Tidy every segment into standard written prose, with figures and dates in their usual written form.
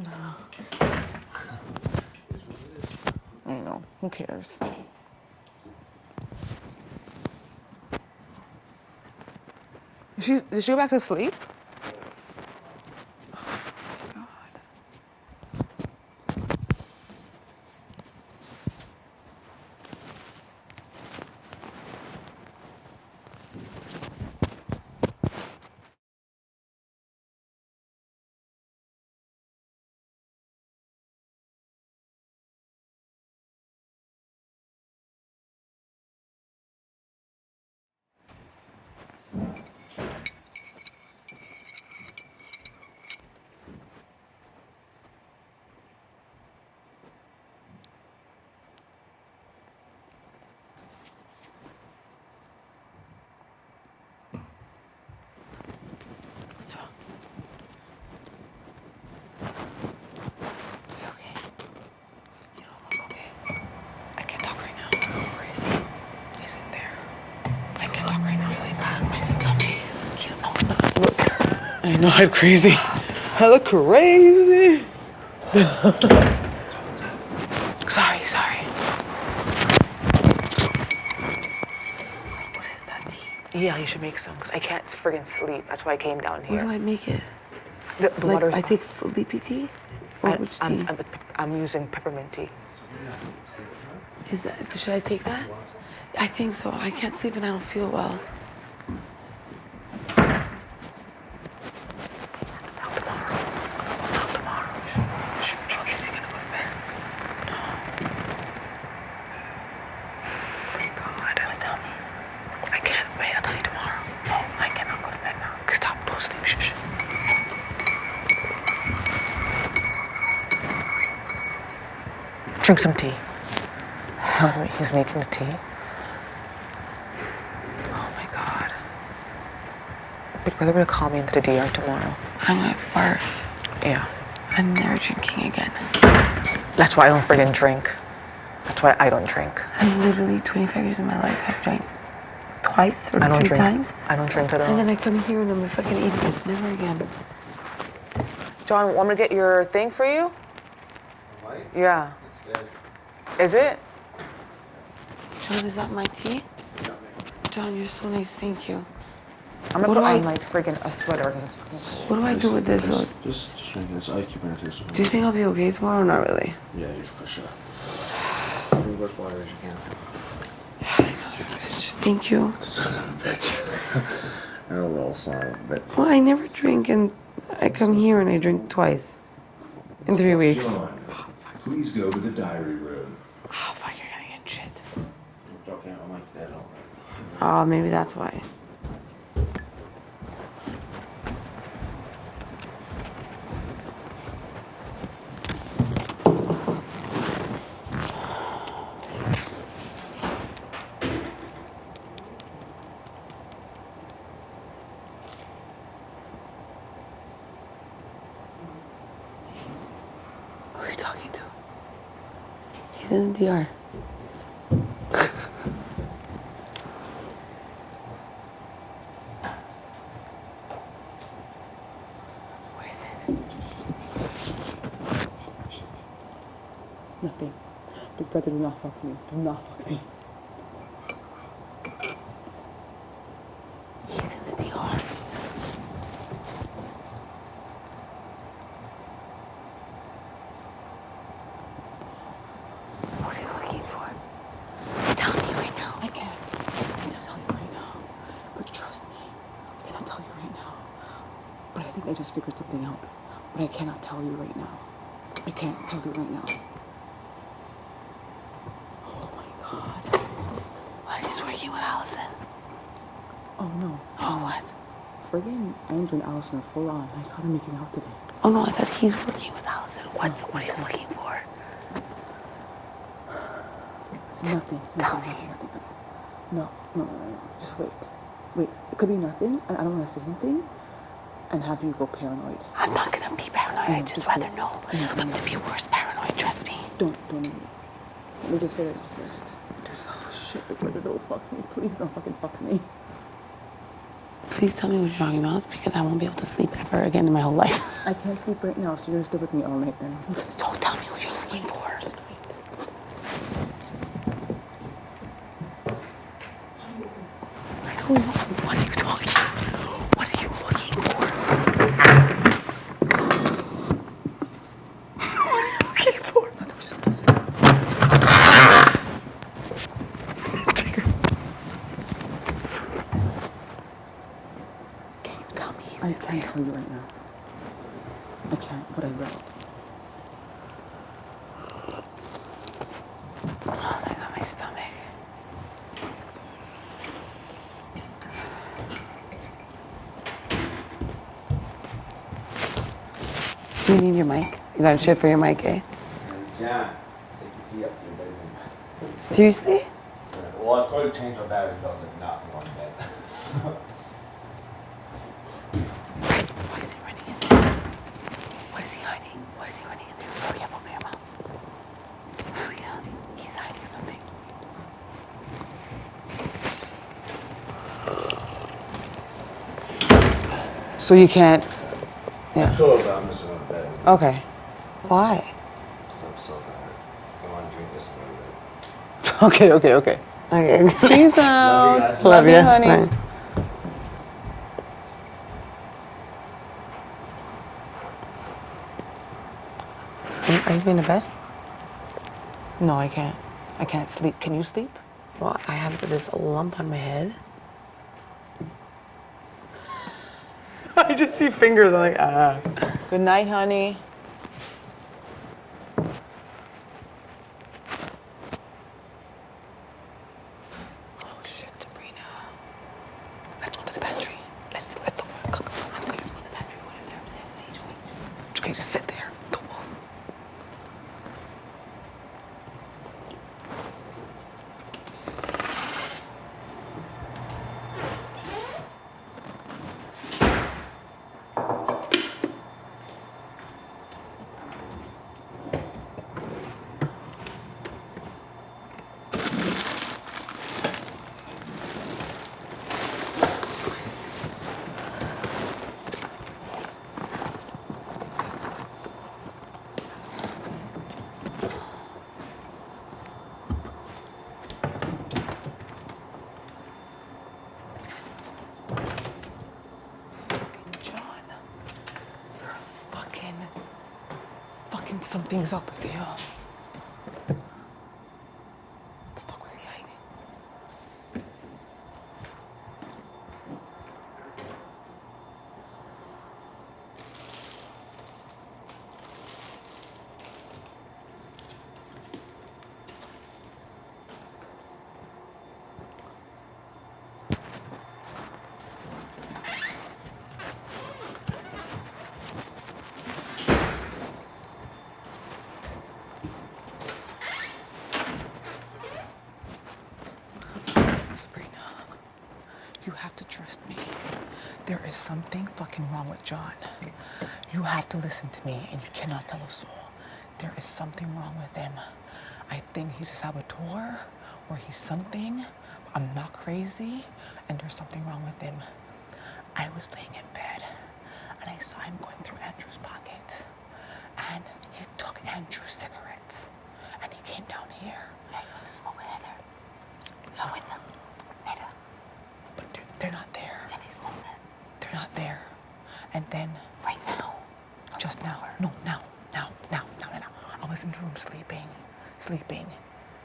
No. I know. Who cares? Did she go back to sleep? What's wrong? You okay? You know, I'm okay. I can't talk right now. Where is he? He's in there. I can't talk right now. Really bad. My stomach. You know. Look. I know I'm crazy. I look crazy. Sorry. What is that tea? Yeah, you should make some because I can't friggin' sleep. That's why I came down here. Where do I make it? The Like, water's... I take sleepy tea? Or which tea? I'm using peppermint tea. Should I take that? I think so. I can't sleep and I don't feel well. Drink some tea. He's making the tea. Oh my God. Big brother will call me into the DR tomorrow. I'm gonna barf. Yeah. I'm never drinking again. That's why I don't friggin' drink. That's why I don't drink. I literally 25 years of my life have drank twice or three times. I don't drink at all. And then I come here and I'm a fucking idiot. Never again. John, want me to get your thing for you? Light? Yeah. It's dead. Is it? John, is that my tea? John, you're so nice. Thank you. I'm gonna put on like friggin' a sweater because it's fucking cold. What do I do with this? Just drink this IKA matters. Do you think I'll be okay tomorrow or not really? Yeah, for sure. Drink as much water as you can. Yes, son of a bitch. Thank you. Son of a bitch. You're a little son of a bitch. Well, I never drink and I come here and I drink twice. In 3 weeks. John, please go to the diary room. Oh, fuck, you're gonna get shit. I'm joking, I'm like dead already. Oh, maybe that's why. Who are you talking to? He's in the DR. Where is it? Nothing. Big brother, do not fuck me. Do not fuck me. He's in the DR. What are you looking for? Tell me right now. I can't. I cannot tell you right now. But trust me. I cannot tell you right now. But I think I just figured something out. But I cannot tell you right now. I can't tell you right now. Oh my God. What? He's working with Allison. Oh no. Oh, what? Friggin' Andrew and Allison are full on. I saw them making out today. Oh no, I said he's working with Allison. What are you looking for? Nothing. No. Just wait. Wait. It could be nothing, and I don't want to say anything, and have you go paranoid. I'm not gonna be paranoid. I'd just rather know. I'm gonna be worse paranoid, trust me. Don't even. Let me just figure it out first. Just, oh shit, Big brother, don't fuck me. Please don't fucking fuck me. Please tell me what you're talking about because I won't be able to sleep ever again in my whole life. I can't sleep right now, so you're gonna stay with me all night then. So tell me what you're looking for. Just wait. I don't know. What are you talking? What are you looking for? What are you looking for? Nothing, just listen. Can you tell me he's I in can't there? tell you right now. I can't, but I will. Oh my god, my stomach. Do you need your mic? You got a shit for your mic, eh? John, take your key up to your bedroom. Seriously? Well, I could change my battery, but I was like, nah, I'm going to bed. Why is he running in there? What is he hiding? What is he running in there? Hurry up, open your mouth. Hurry up. He's hiding something. So you can't. Yeah. Cool, but I'm just going to bed. Okay. Why? I'm so tired. I want to drink this and go to bed. Okay. Okay. Peace out. Love you guys. Love you, honey. Bye. Are you in the bed? No, I can't. I can't sleep. Can you sleep? Well, I have this lump on my head. I just see fingers. I'm like, ah. Good night, honey. Oh shit, Sabrina. Let's go to the pantry. Let's go. Come. I'm scared to go to the pantry. What if they're upstairs in the HOH? Okay, just sit there. Don't move. John. Fucking something's up with you. The fuck was he hiding? Sabrina, you have to trust me. There is something fucking wrong with John. You have to listen to me, and you cannot tell a soul. There is something wrong with him. I think he's a saboteur, or he's something. I'm not crazy, and there's something wrong with him. I was laying in bed, and I saw him going through Andrew's pocket, and he took Andrew's cigarettes, and he came down here. Yeah, you want to smoke with Heather? You're with them. Later. But they're not there. Yeah, they smoke that. They're not there. And then, Right now. just now. No, now. I was in the room sleeping.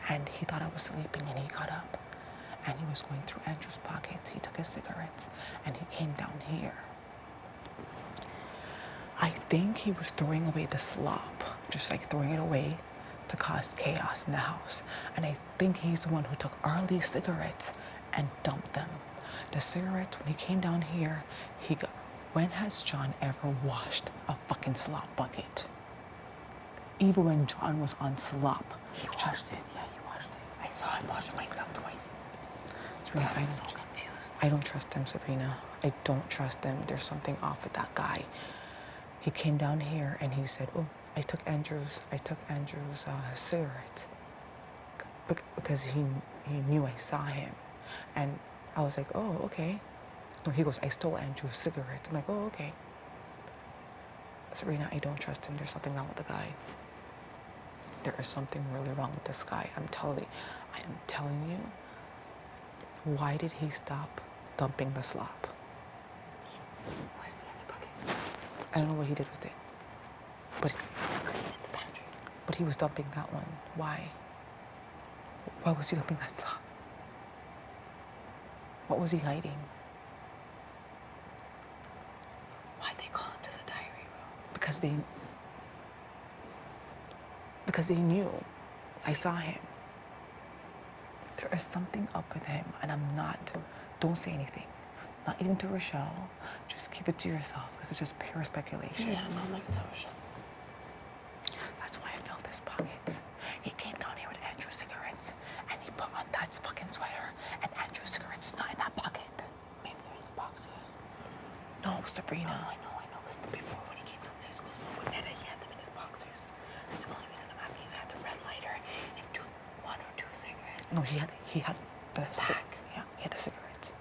And he thought I was sleeping, and he got up. And he was going through Andrew's pockets. He took his cigarettes, and he came down here. I think he was throwing away the slop, just like throwing it away to cause chaos in the house. And I think he's the one who took Arlie's cigarettes and dumped them. The cigarettes, when he came down here, when has John ever washed a fucking slop bucket? Even when John was on slop. He washed it. Yeah, he washed it. I saw him wash it myself twice. Sabrina, I'm so confused. I don't trust him, Sabrina. I don't trust him. There's something off with that guy. He came down here and he said, "Oh, I took Andrew's cigarettes," because he knew I saw him, and I was like, "Oh, okay." No, he goes, I stole Andrew's cigarettes. I'm like, oh, okay. Sabrina, I don't trust him. There's something wrong with the guy. There is something really wrong with this guy. I am telling you. Why did he stop dumping the slop? Where's the other bucket? I don't know what he did with it. But It's clean in the pantry. But he was dumping that one. Why? Why was he dumping that slop? What was he hiding? Why'd they call him to the diary room? Because they knew. I saw him. There is something up with him, and don't say anything. Not even to Rochelle. Just keep it to yourself, because it's just pure speculation. Yeah, I'm not like that, Rochelle. That's why I felt his pockets. He came down here with Andrew's cigarettes, and he put on that fucking sweater, and Andrew's cigarettes not in that pocket. Maybe they're in his boxers. No, Sabrina. No, I know. Because before when he came downstairs to go smoke with Netta, he had them in his boxers. That's the only reason I'm asking you. Had the red lighter and one or two cigarettes. No, he had the Pack. Yeah, he had the cigarettes.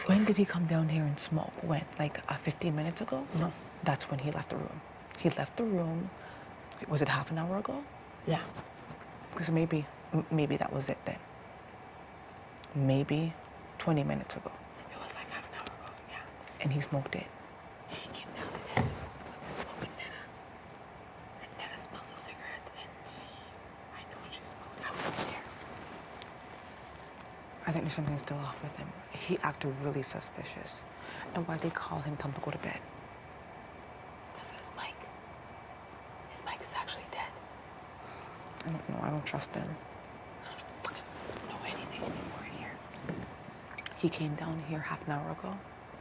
When did he come down here and smoke? When? Like 15 minutes ago? No. That's when he left the room. He left the room. Was it half an hour ago? Yeah. Because maybe that was it then. Maybe 20 minutes ago. It was like half an hour ago, yeah. And he smoked it. He came down and went to smoke with Netta. And Netta smells of cigarette, and I know she smoked. I wasn't there. I think there's something still off with him. He acted really suspicious. And why they call him, tell him to go to bed? That's his mic. His mic is actually dead. I don't know. I don't trust him. I don't fucking know anything anymore here. He came down here half an hour ago,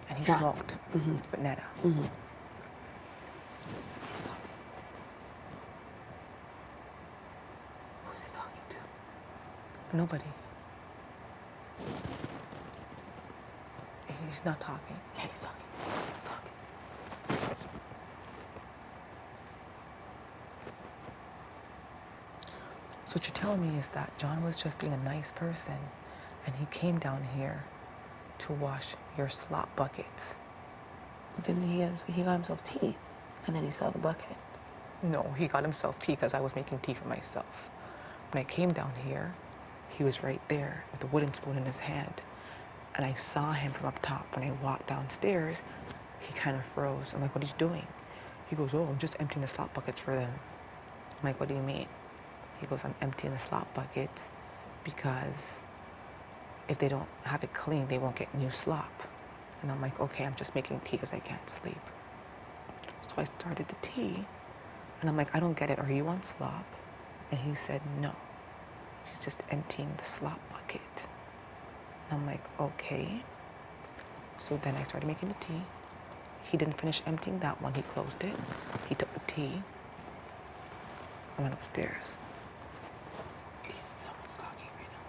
and he Yeah. smoked with Netta. He's talking. Who's he talking to? Nobody. He's not talking. Yeah, he's talking. He's talking. So what you're telling me is that John was just being a nice person, and he came down here to wash your slop buckets. Then he got himself tea, and then he saw the bucket. No, he got himself tea because I was making tea for myself. When I came down here, he was right there with a wooden spoon in his hand. And I saw him from up top. When I walked downstairs, he kind of froze. I'm like, what are you doing? He goes, oh, I'm just emptying the slop buckets for them. I'm like, what do you mean? He goes, I'm emptying the slop buckets because if they don't have it clean, they won't get new slop. And I'm like, okay, I'm just making tea because I can't sleep. So I started the tea, and I'm like, I don't get it. Are you on slop? And he said, no. She's just emptying the slop bucket. And I'm like, okay. So then I started making the tea. He didn't finish emptying that one. He closed it. He took the tea and went upstairs. Someone's talking right now.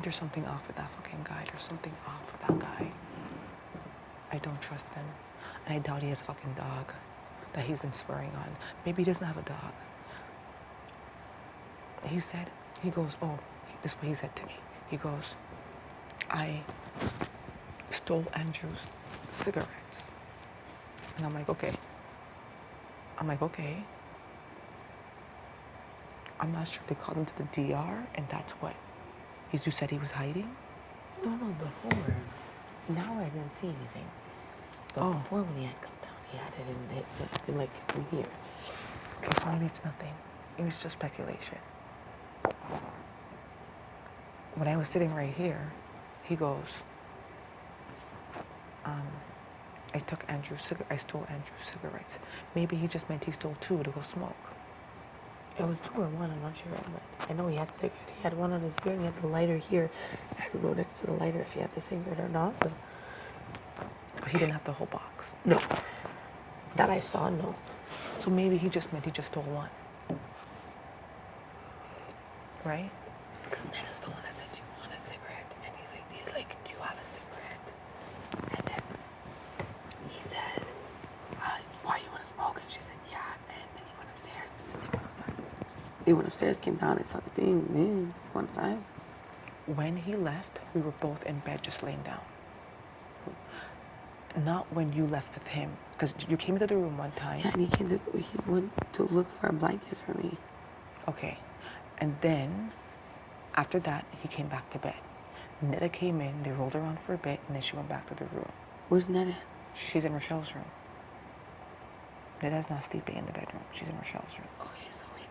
There's something off with that fucking guy. There's something off with that guy. I don't trust him. And I doubt he has a fucking dog that he's been swearing on. Maybe he doesn't have a dog. He goes, this is what he said to me. He goes, I stole Andrew's cigarettes. And I'm like, okay. I'm not sure if they called him to the DR, and that's what you said he was hiding? No, before. Now I didn't see anything. But before, when he had come down, he had it in here. Okay, so maybe it's nothing. It was just speculation. When I was sitting right here, he goes, I stole Andrew's cigarettes. Maybe he just meant he stole two to go smoke. It was 2 or 1, I'm not sure. But I know he had a cigarette. He had one on his beard, and he had the lighter here. I don't know next to the lighter if he had the cigarette or not, but He didn't have the whole box. no. That I saw, no. So maybe he just meant he just stole one. Right? Because Netta's the one that said, do you want a cigarette? And he's like, do you have a cigarette? And then he said, why do you want to smoke? And she said, yeah. And then he went upstairs, and then they went outside. They went upstairs, came down, and saw the thing. Man, one time. When he left, we were both in bed just laying down. Not when you left with him, because you came into the room one time. Yeah, and he went to look for a blanket for me. Okay. And then, after that, he came back to bed. Netta came in, they rolled around for a bit, and then she went back to the room. Where's Netta? She's in Rochelle's room. Netta's not sleeping in the bedroom. She's in Rochelle's room. Okay, so wait.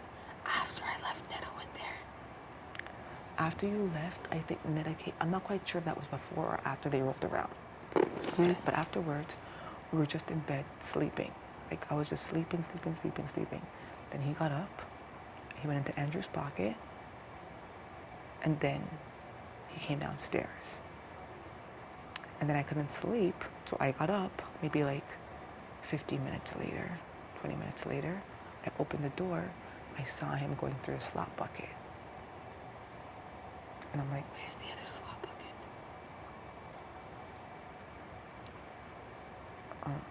After I left, Netta went there. After you left, I think Netta came. I'm not quite sure if that was before or after they rolled around. Okay. But afterwards, we were just in bed sleeping. Like, I was just sleeping. Then he got up. He went into Andrew's pocket. And then he came downstairs. And then I couldn't sleep, so I got up maybe like 15 minutes later, 20 minutes later. I opened the door. I saw him going through a slop bucket. And I'm like, Where's the other slop bucket?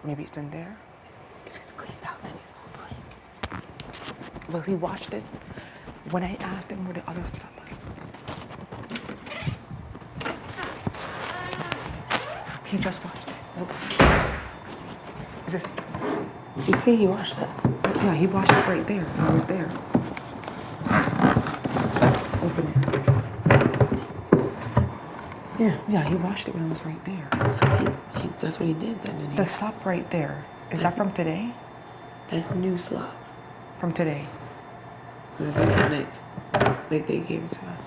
maybe it's in there. If it's cleaned out, then he's not buying. Well, he washed it. When I asked him where the other slop bucket, he just washed it. Look. Is this? You see, he washed it. Yeah, he washed it right there. It was there. Open it. Yeah, he washed it when it was right there. So that's what he did then. Didn't he? The slop right there. Is that from today? That's new slop. From today. Like they gave it to us.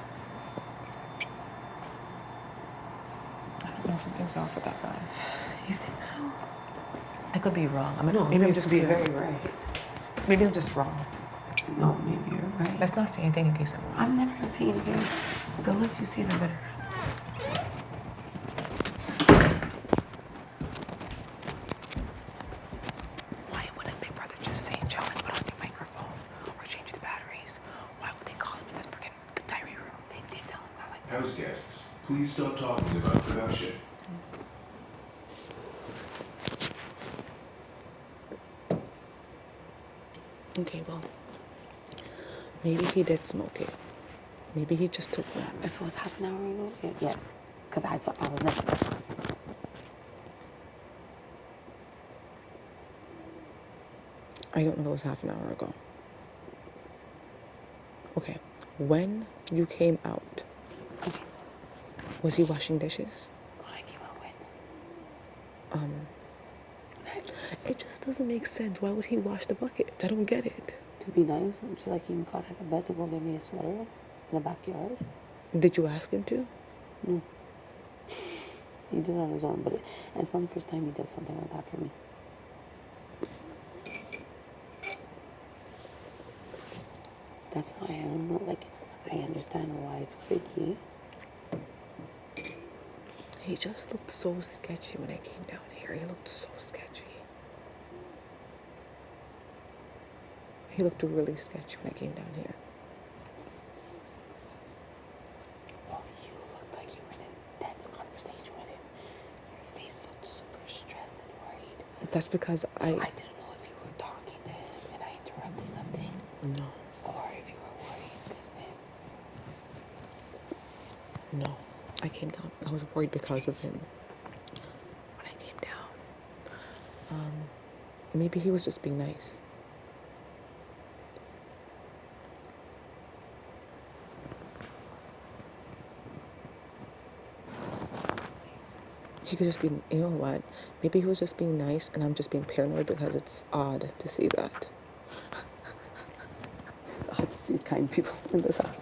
I don't know, something's off with that guy. You think so? I could be wrong. No, maybe I'm just be very right. Maybe I'm just wrong. No, maybe you're right. Let's not say anything in case I'm wrong. I'm never gonna say anything. The less you say, the better. Why wouldn't Big Brother just say, Joe, and put on your microphone or change the batteries? Why would they call him in the diary room? They did tell him that like that. House guests, please stop talking about production. Okay, well, maybe he did smoke it. Maybe he just took one. If it was half an hour ago, yes. Because I was never there. I don't know if it was half an hour ago. Okay, when you came out, Okay. was he washing dishes? When I came out with. It just doesn't make sense. Why would he wash the buckets? I don't get it. To be nice, just like he got out of bed to go get me a sweater in the backyard. Did you ask him to? No. He did it on his own, but it's not the first time he does something like that for me. That's why I don't know, like, I understand why it's freaky. He just looked so sketchy when I came down here. He looked so sketchy. He looked really sketchy when I came down here. Well, you looked like you were in an intense conversation with him. Your face looked super stressed and worried. That's because So I didn't know if you were talking to him and I interrupted something. No. Or if you were worried because of him. No. I came down. I was worried because of him. When I came down. Maybe he was just being nice. He could just be, you know what? Maybe he was just being nice and I'm just being paranoid because it's odd to see that. It's odd to see kind people in this house.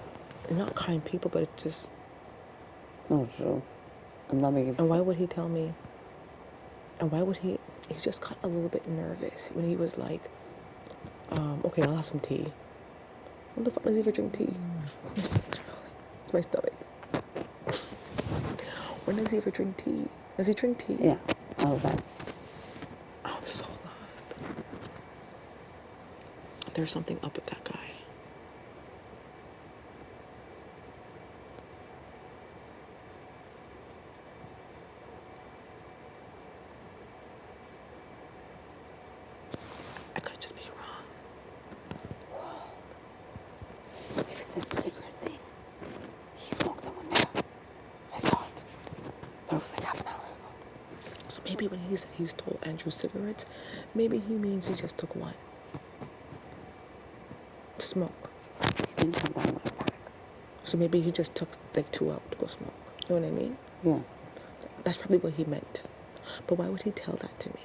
Not kind people, but it's just... No, true. I'm not making... And why would he tell me? And why would he... He just got a little bit nervous when he was like, okay, I'll have some tea. When the fuck does he ever drink tea? It's my stomach. When does he ever drink tea? Does he drink tea? Yeah, all of that. I'm so lost. There's something up with that guy. I could just be wrong. maybe when he said he stole Andrew's cigarettes, maybe he means he just took one to smoke. He didn't come down with a pack. So maybe he just took like 2 out to go smoke. You know what I mean? Yeah. That's probably what he meant. But why would he tell that to me?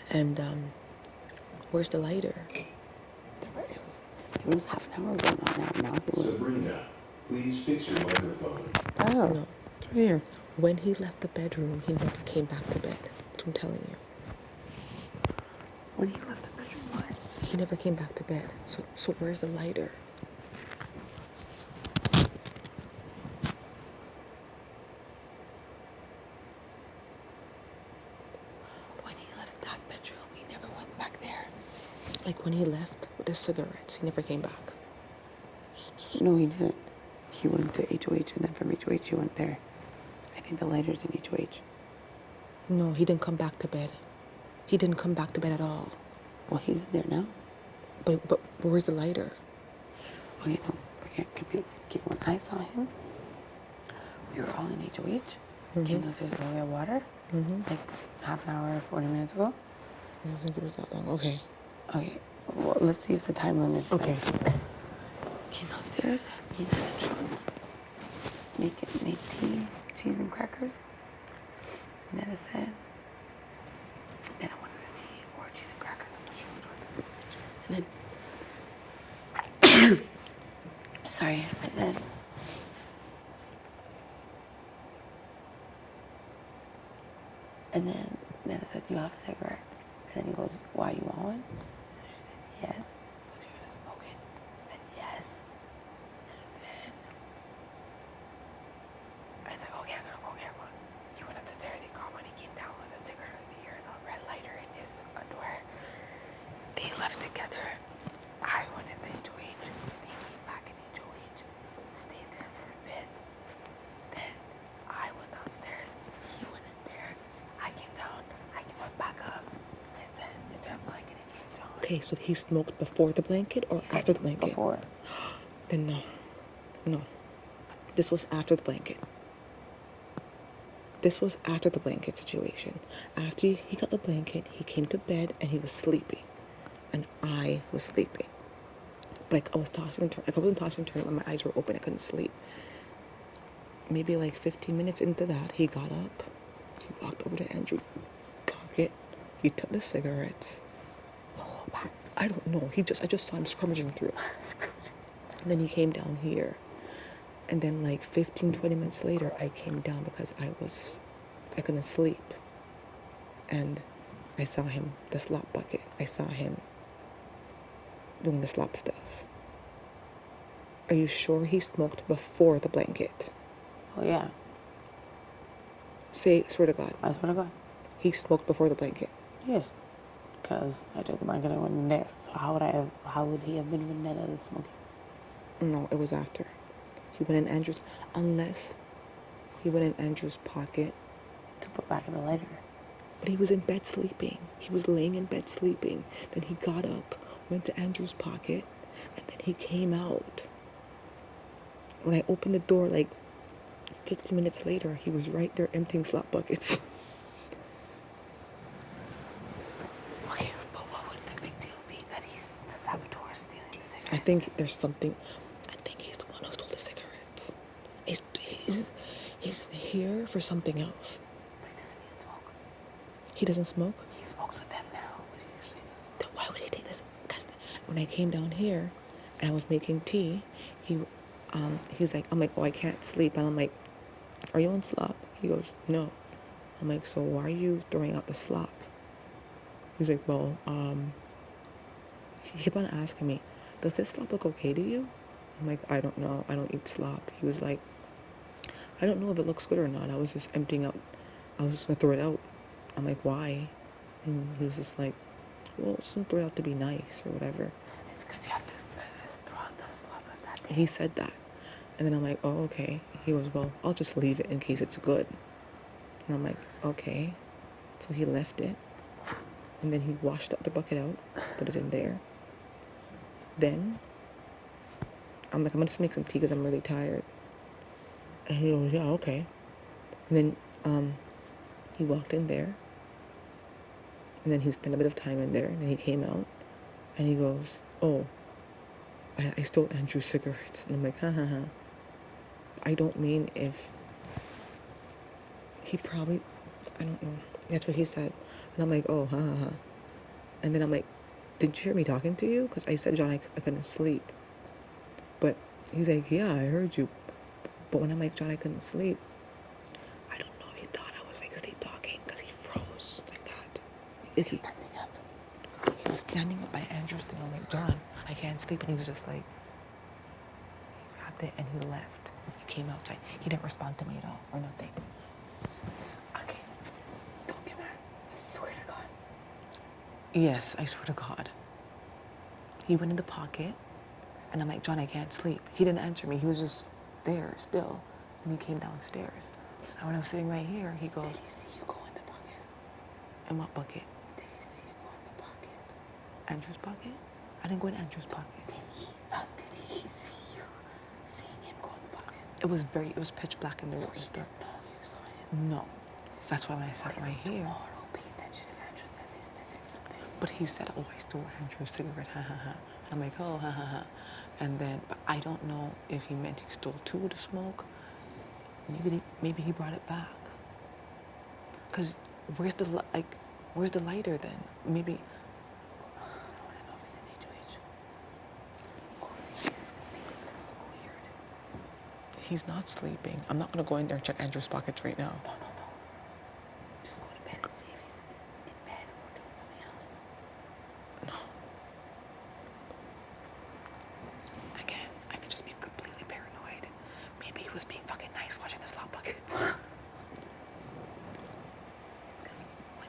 And where's the lighter? It was half an hour ago now. It was. Sabrina, please fix your microphone. Oh, No. it's right here. When he left the bedroom, he never came back to bed. That's what I'm telling you. When he left the bedroom, what? He never came back to bed. So where's the lighter? When he left that bedroom, he never went back there. Like when he left with the cigarettes, he never came back. No, he didn't. He went to HOH, and then from HOH he went there. I think the lighter's in HOH. No, he didn't come back to bed. He didn't come back to bed at all. Well, he's in there now. But where's the lighter? Okay, no. Okay, when I saw him, we were all in HOH. Came downstairs to go get water. Like half an hour, 40 minutes ago. I don't think it was that long. Okay. Okay, well, let's see if the time limit. Okay. Came downstairs. He's in the trunk. Make tea, cheese and crackers. And then I said, then I wanted a tea or cheese and crackers. I'm not sure which one. And then, sorry, and then I said, do you have a cigarette? And then he goes, why, you want one? And she said, yes. He goes, you're gonna smoke it? She said, yes. And then I said, okay, I'm gonna go get one. He went up the stairs, he got one, he came down with a cigarette in his ear and a red lighter in his underwear. They left together. I went in the HOH. They came back in HOH. Stayed there for a bit. Then I went downstairs. He went in there. I came down. I went back up. I said, is there a blanket in here, John? Okay, so he smoked before the blanket or after the blanket? Before. Then no. This was after the blanket. This was after the blanket situation. After he got the blanket, he came to bed and he was sleeping. And I was sleeping. Like I was tossing and turning. Like I wasn't tossing and turning, but my eyes were open. I couldn't sleep. Maybe like 15 minutes into that, he got up. He walked over to Andrew's pocket. He took the cigarettes. The whole pack. I don't know. I just saw him scrummaging through. And then he came down here. And then like 15, 20 minutes later, I came down because I couldn't sleep. And I saw him, the slop bucket. I saw him doing the slop stuff. Are you sure he smoked before the blanket? Oh, yeah. Swear to God. I swear to God. He smoked before the blanket. Yes. Because I took the blanket and went in there. So how would he have been in there other smoking? No, it was after. He went in Andrew's, unless he went in Andrew's pocket. To put back in the lighter. But he was in bed sleeping. He was laying in bed sleeping. Then he got up, went to Andrew's pocket, and then he came out. When I opened the door, like 15 minutes later, he was right there emptying slop buckets. Okay, but what would the big deal be that he's the saboteur stealing the cigarettes? I think there's something. I think he's the one who stole the cigarettes. He's here for something else. But he doesn't even smoke. He doesn't smoke? He smokes with them now, but he usually doesn't. Then why would he take this? Because when I came down here and I was making tea, he's like, I'm like, oh, I can't sleep. And I'm like, are you on slop? He goes, no. I'm like, so why are you throwing out the slop? He's like, well, he kept on asking me, does this slop look okay to you? I'm like, I don't know. I don't eat slop. He was like, I don't know if it looks good or not. I was just emptying out. I was just going to throw it out. I'm like, why? And he was just like, well, just don't throw it out to be nice or whatever. It's because you have to throw out the slop of that day. He said that. And then I'm like, oh, okay. He goes, well, I'll just leave it in case it's good. And I'm like, okay. So he left it. And then he washed the bucket out, put it in there. Then I'm like, I'm going to make some tea because I'm really tired. And he goes, yeah, okay. And then he walked in there. And then he spent a bit of time in there. And then he came out. And he goes, oh, I stole Andrew's cigarettes. And I'm like, ha ha ha. I don't mean if he probably, I don't know. That's what he said. And I'm like, oh, ha ha ha. And then I'm like, did you hear me talking to you? Because I said, John, I couldn't sleep. But he's like, yeah, I heard you. But when I'm like, John, I couldn't sleep, I don't know if he thought I was like sleep talking because he froze like that. He's standing up. He was standing up by Andrew's thing. I'm like, John, I can't sleep. And he was just like, he grabbed it and he left. He came outside. He didn't respond to me at all or nothing. Okay. Don't get mad. I swear to God. Yes, I swear to God. He went in the pocket, and I'm like, John, I can't sleep. He didn't answer me. He was just there still. And he came downstairs. And when I was sitting right here, he goes, Did he see you go in the pocket? in what bucket? Did he see you go in the pocket? Andrew's pocket? I didn't go in Andrew's pocket. Did he see you seeing him go in the pocket? It was pitch black in the So room. he didn't know you saw him? No. That's why when I sat Okay, right so here. tomorrow, pay attention if Andrew says he's missing something. But he said, oh, I stole Andrew's cigarette, ha ha ha. And I'm like, oh, ha ha ha. And then, but I don't know if he meant he stole two to smoke. Maybe he brought it back. Cause where's the lighter then? Maybe. I want to know if it's in HOH. Go see if he's sleeping. It's gonna look weird. He's not sleeping. I'm not gonna go in there and check Andrew's pockets right now. No. Just go to bed and see if he's in bed or doing something else. No. Again, I could just be completely paranoid. Maybe he was being fucking nice watching the slot buckets. When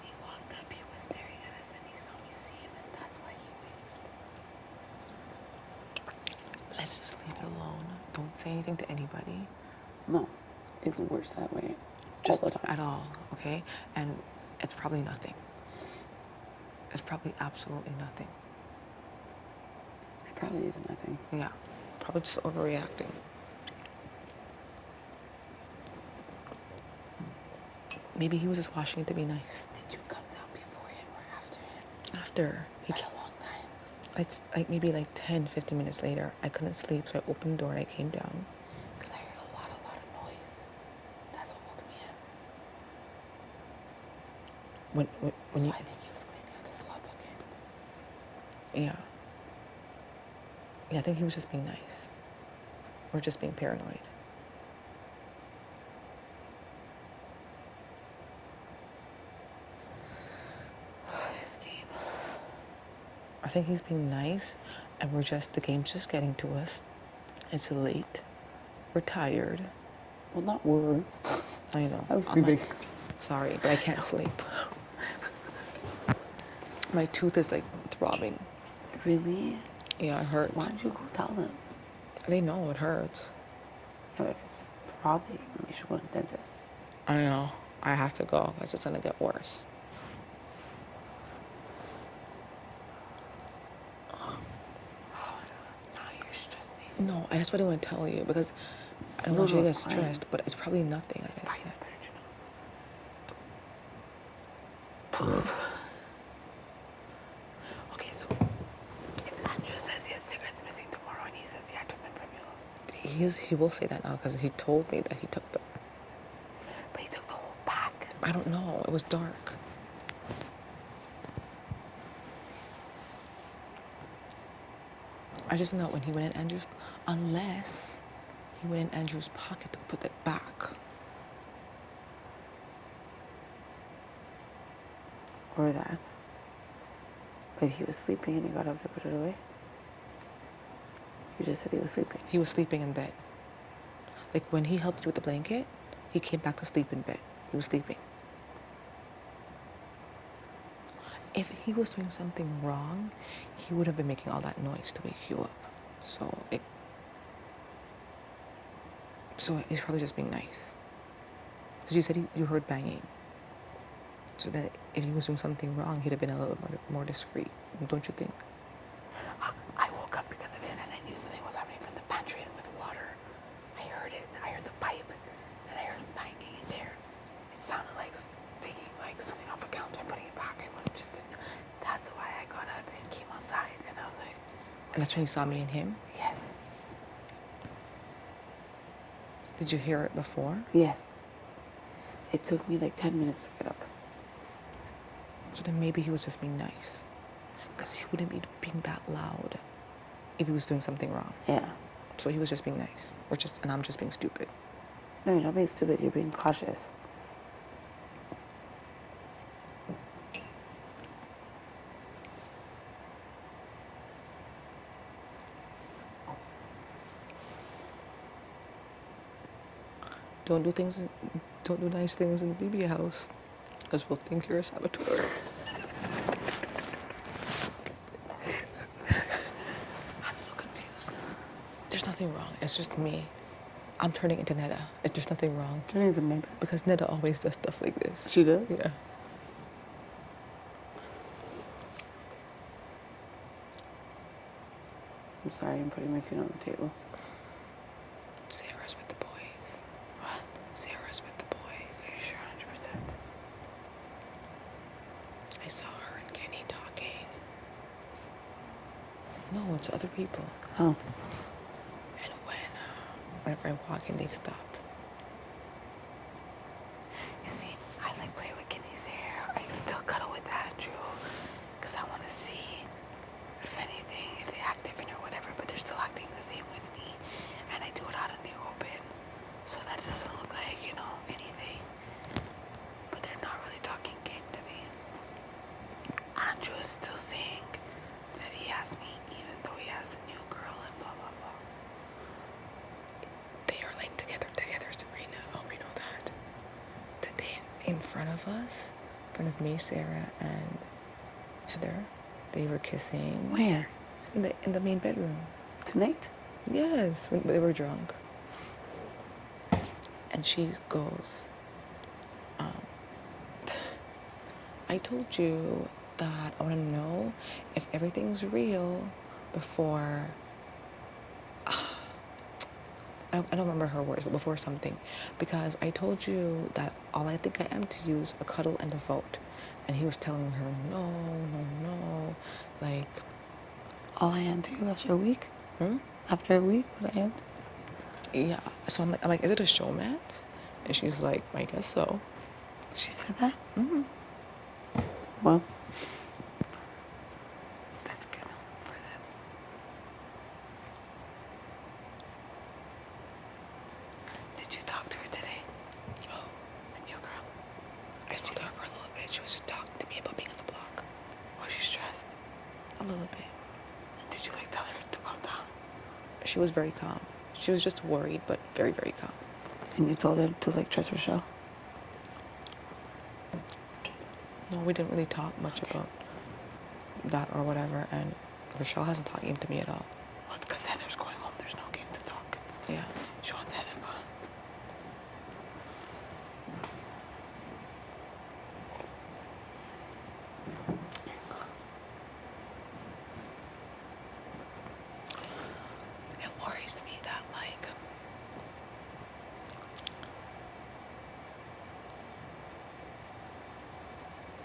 he walked up, he was staring at us and he saw me see him, and that's why he waved. Let's just leave it alone. Don't say anything to anybody. No, it's worse that way. Just All the time. at all, okay? And it's probably nothing. It's probably absolutely nothing. It probably is nothing. Yeah. Probably just overreacting. Maybe he was just watching it to be nice. Did you come down before him or after him? After he By a long time. like maybe like 10, 15 minutes later, I couldn't sleep, so I opened the door and I came down. Because I heard a lot of noise. That's what woke me up. When So you, I think he was cleaning out the slot bucket. yeah. Yeah, I think he was just being nice. Or just being paranoid. This game. I think he's being nice, and the game's just getting to us. It's late. We're tired. Well, not worry. I know. I was I'm sleeping. Sorry, but I can't sleep. My tooth is like throbbing. Really? Yeah, it hurts. Why don't you go tell them? They know it hurts. Yeah, but if it's throbbing, you should go to the dentist. I know. I have to go. It's just gonna get worse. Now you're stressing me. No, that's what I want to tell you because I don't No, want you to no, get it's fine. stressed, but it's probably nothing, like I Fine, said. it's better to know. Okay, so if Andrew says he has cigarettes missing tomorrow and he says, yeah, I took them from you. He will say that now because he told me that he took them. But he took the whole pack. I don't know. It was dark. I just know when he went in Andrew's, unless he went in Andrew's pocket to put it back. Or that. But he was sleeping and he got up to put it away. You just said he was sleeping. He was sleeping in bed. Like when he helped you with the blanket, he came back to sleep in bed. He was sleeping. If he was doing something wrong, he would have been making all that noise to wake you up. So he's probably just being nice. Because you said you heard banging. So that if he was doing something wrong, he'd have been a little bit more discreet. Don't you think? I woke up because of it and I knew something was happening from the pantry with water. I heard it. I heard the pipe. And that's when you saw me and him? Yes. Did you hear it before? Yes. It took me like 10 minutes to get up. So then maybe he was just being nice. Because he wouldn't be being that loud if he was doing something wrong. Yeah. So he was just being nice. And I'm just being stupid. No, you're not being stupid. You're being cautious. Don't do nice things in the BB house. Because we'll think you're a saboteur. I'm so confused. There's nothing wrong. It's just me. I'm turning into Neda. There's nothing wrong. Turning into Neda? Because Neda always does stuff like this. She does? Yeah. I'm sorry, I'm putting my feet on the table. Sarah's with the boys. What? Sarah's with the boys. Are you sure 100%? I saw her and Kenny talking. No, it's other people. Oh. And whenever I walk in, they stop. You see, I like play with Kenny's hair. I still cuddle with Andrew. Because I want to see, if anything, if they act different or whatever. But they're still acting the same with me. And I do it out in the open. So that it doesn't look like, anything. But they're not really talking game to me. Andrew is still saying that he has me even though he has the new girl and blah, blah, blah. They are like together, Sabrina. Oh, we know that. Today, in front of us, in front of me, Sarah, and Heather, they were kissing. Where? In the main bedroom. Tonight? Yes, when they were drunk. And she goes, I told you that I want to know if everything's real before, I don't remember her words, but before something. Because I told you that all I think I am to you is a cuddle and a vote. And he was telling her, no, like... All I am to you after a week? Hmm? After a week, what I am? Yeah, so I'm like, is it a showmance? And she's like, I guess so. She said that? Mm-hmm. Well, that's good for them. Did you talk to her today? Oh, And your girl? I spoke to her for a little bit. She was just talking to me about being on the block. Was she stressed? A little bit. And did you tell her to calm down? She was very calm. She was just worried, but very, very calm. And you told her to trust Rochelle? No, we didn't really talk much about that or whatever, and Rochelle hasn't talked game to me at all. Well, because Heather's going home. There's no game to talk. Yeah. She wants Heather gone.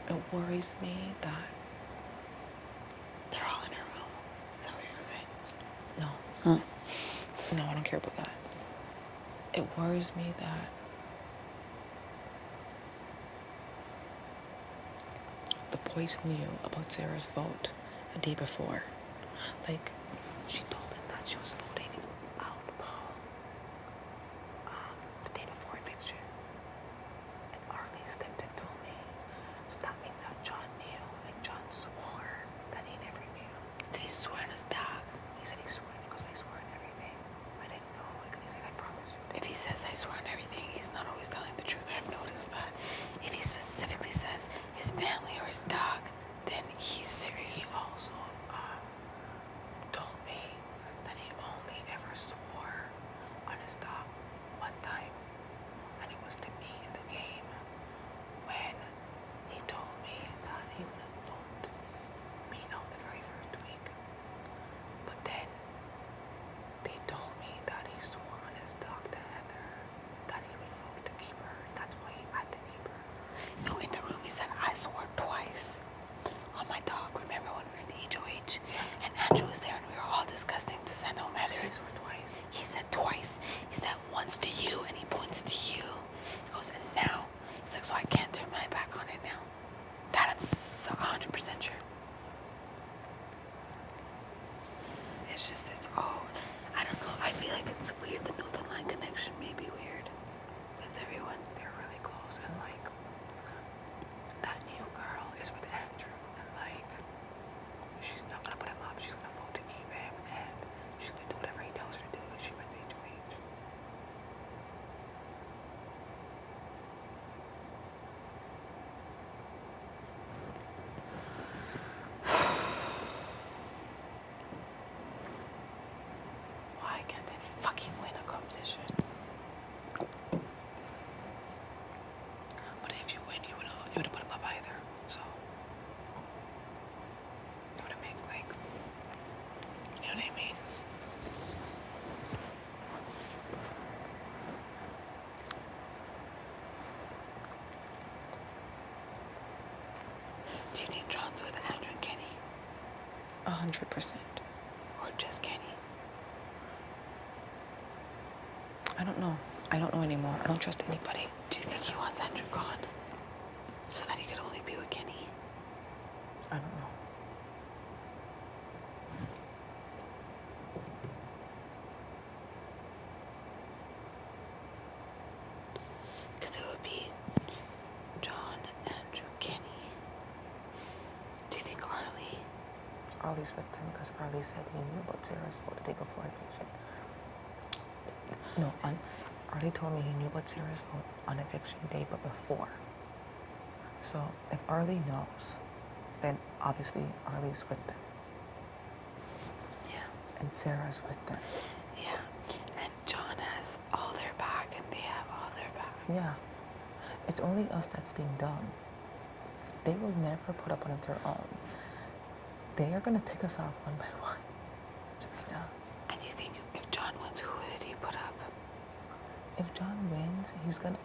It worries me that, They're all in her room. Is that what you're going to say? no. Huh. No, I don't care about that. It worries me that the boys knew about Sarah's vote a day before. She told them that she was voting out Paul the day before eviction. And Arlie stepped and told me. So that means that John knew, and John swore that he never knew. Did he swear on his dad? He said he swore because I swore on everything. I didn't know. He's like, I promise you. If he says I swear on everything, he's not always telling the truth. I've noticed that. If he specifically says his family or his dog, then he's serious. He also told me that he only 100%. Or just Kenny? I don't know. I don't know anymore. I don't trust anybody. Do you think he wants Andrew gone? So that he could only be with Kenny? I don't know. Because it would be John, Andrew, Kenny. Do you think Arlie? Arlie's with them because Arlie said he knew about Sarah's vote the day before eviction. No, Arlie told me he knew about Sarah's vote on eviction day but before. So if Arlie knows, then obviously Arlie's with them. Yeah. And Sarah's with them. Yeah. And John has all their back and they have all their back. Yeah. It's only us that's being dumb. They will never put up on their own. They are going to pick us off one by one. Serena. And you think if John wins, who would he put up? If John wins, he's going to...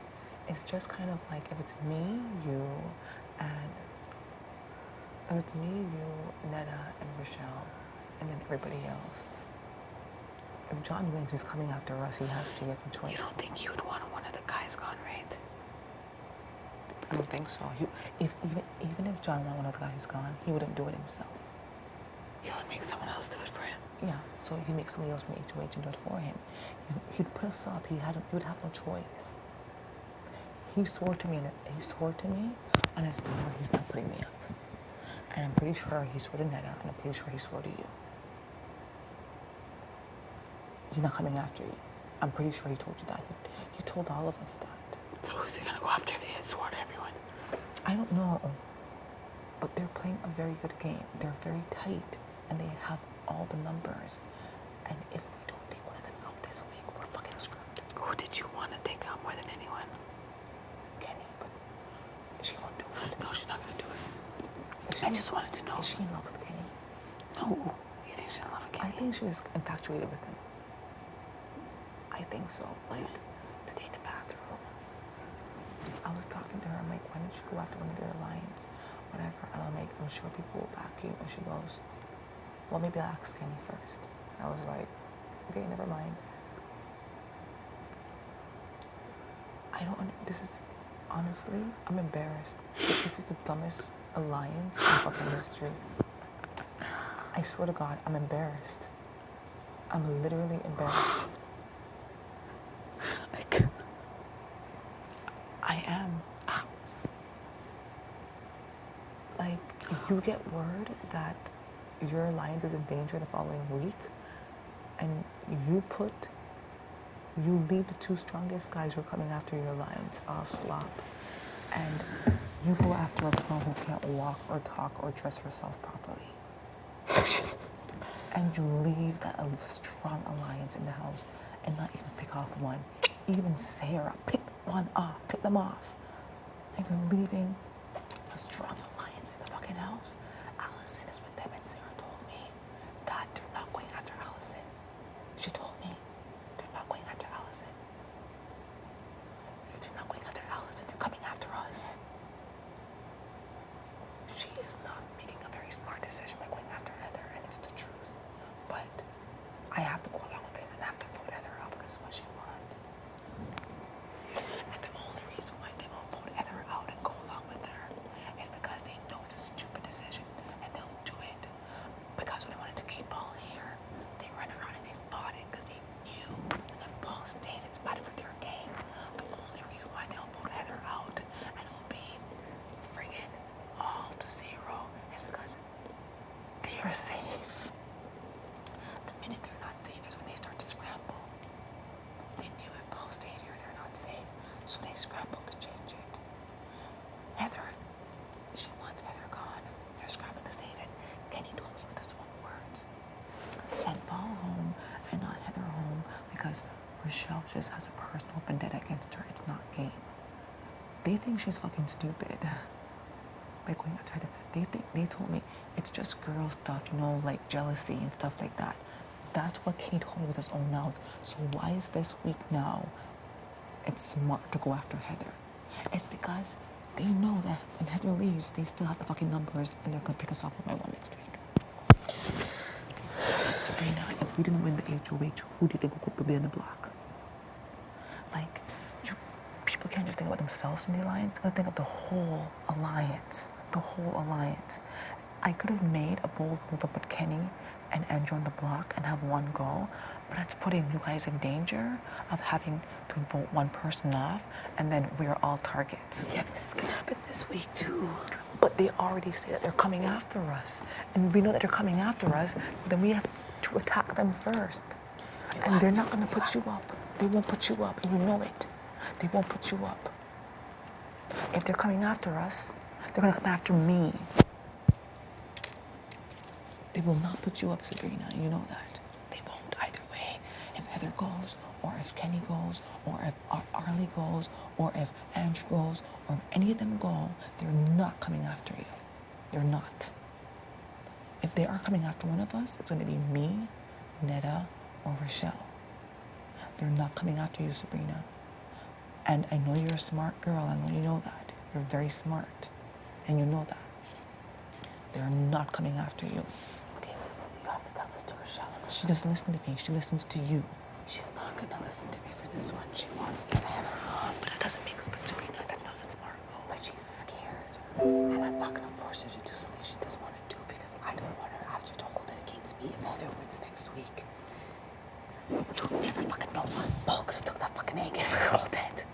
It's just kind of like if it's me, you, and... If it's me, you, Netta, and Rochelle, and then everybody else. If John wins, he's coming after us. He has to get the choice. You don't think he would want one of the guys gone, right? I don't think so. Even if John wanted one of the guys gone, he wouldn't do it himself. He would make someone else do it for him. Yeah, so he'd make somebody else from the HOH and do it for him. He'd put us up. He would have no choice. He swore to me on his door he's not putting me up. And I'm pretty sure he swore to Netta, and I'm pretty sure he swore to you. He's not coming after you. I'm pretty sure he told you that. He told all of us that. So who's he gonna go after if he has swore to everyone? I don't know. But they're playing a very good game. They're very tight, and they have all the numbers. And if we don't take one of them out this week, we're fucking screwed. Who did you want to take out more than anyone? Kenny, but she won't do it. No, she's not gonna do it. I just wanted to know. Is she in love with Kenny? No. You think she's in love with Kenny? I think she's infatuated with him. I think so. Like, today in the bathroom, I was talking to her. I'm like, why don't you go after one of their lines? Whatever. And I'm sure people will back you. And she goes, well, maybe I'll ask Kenny first. And I was like, okay, never mind. This is, honestly, I'm embarrassed. This is the dumbest alliance in fucking history. I swear to God, I'm embarrassed. I'm literally embarrassed. I am. Like, you get word that your alliance is in danger the following week, and you leave the two strongest guys who are coming after your alliance off slop, and you go after a girl who can't walk or talk or dress herself properly. And you leave that strong alliance in the house and not even pick off one. Even Sarah, pick them off. And you're leaving a strong alliance in the fucking house. Allison is with them, and Sarah told me that they're not going after Allison. She told me they're not going after Allison. They're not going after Allison, they're coming after us. She is not making a very smart decision by going after Heather, and it's the truth. But I have to go along with it and have to vote Heather out because it's what she wants. And the only reason why they won't vote Heather out and go along with her is because they know it's a stupid decision and they'll do it. Because when they wanted to keep Paul here, they ran around and they fought it because they knew that if Paul stayed, it's bad for their game. The only reason why they'll vote Heather out and it'll be friggin' all to 0 is because they are safe. The minute they're not safe is when they start to scramble. They knew if Paul stayed here, they're not safe, so they scrambled to change it. Heather, she wants Heather gone. They're scrambling to save it. Kenny told me with his own words. Send Paul home and not Heather home because Rochelle just has a personal vendetta against her. It's not game. They think she's fucking stupid by going after Heather. They told me it's just girl stuff, like jealousy and stuff like that. That's what Kenny told me with his own mouth. So why is this week now it's smart to go after Heather? It's because they know that when Heather leaves, they still have the fucking numbers and they're gonna pick us up one by one next week. Sabrina, if we didn't win the HOH, who do you think would be in the block? Like, people can't just think about themselves in the alliance. They gotta think of the whole alliance. The whole alliance. I could have made a bold move and put Kenny and Andrew on the block and have one go, but that's putting you guys in danger of having to vote one person off, and then we're all targets. Yeah, this can happen this week too. But they already say that they're coming after us. And we know that they're coming after us, then we have to attack them first. And they're not gonna put you up. They won't put you up, and you know it. They won't put you up. If they're coming after us, they're gonna come after me. They will not put you up, Sabrina. You know that. They won't either way. If Heather goes, or if Kenny goes, or if Arlie goes, or if Andrew goes, or if any of them go, they're not coming after you. They're not. If they are coming after one of us, it's going to be me, Netta, or Rochelle. They're not coming after you, Sabrina. And I know you're a smart girl. I know you know that. You're very smart. And you know that. They're not coming after you. Okay, you have to tell this to Rochelle. She doesn't listen to me. She listens to you. She's not gonna listen to me for this one. She wants to Heather. But that doesn't make sense, Sabrina. That's not a smart move. But she's scared. And I'm not gonna force her to do something she doesn't want to do because I don't want her after to hold it against me if Heather wins next week. You never fucking know. Paul could have took that fucking egg and we're all dead.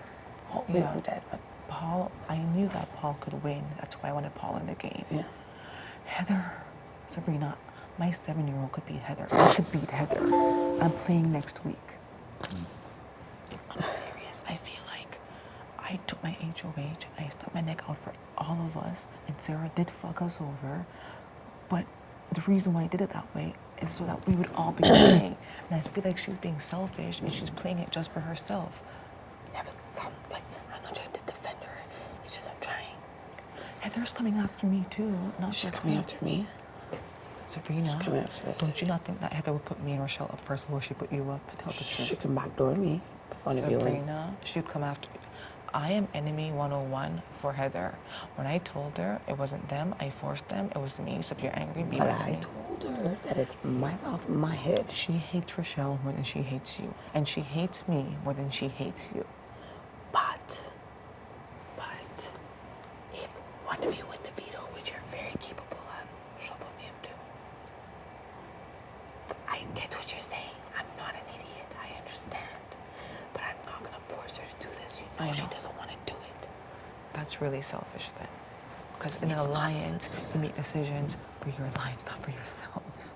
Oh, we are dead, but Paul, I knew that Paul could win. That's why I wanted Paul in the game. yeah. Heather, Sabrina, my 7-year-old could beat Heather. I could beat Heather. I'm playing next week. I'm serious. I feel like I took my HOH and I stuck my neck out for all of us, and Sarah did fuck us over. But the reason why I did it that way is so that we would all be okay. And I feel like she's being selfish and she's playing it just for herself. Yeah, but I'm not trying to defend her. It's just I'm trying. Heather's coming after me too, not She's just coming me. after me. Sabrina, She's coming after us. don't you not think that Heather would put me and Rochelle up first before she put you up? Tell the She truth. can backdoor me. Fun of you. Sabrina, she'd come after me. I am enemy 101 for Heather. When I told her it wasn't them, I forced them, it was me. So if you're angry, be But mad at I me. told her that it's my mouth, my head. She hates Rochelle more than she hates you. And she hates me more than she hates you. But if one of you win the veto, which you're very capable of, she'll put me up too. I get what you're saying. I'm not an idiot. I understand. But I'm not going to force her to do this. You know I she know. doesn't want to do it. That's really selfish then. Because in an It's not alliance, you make decisions for your alliance, not for yourself.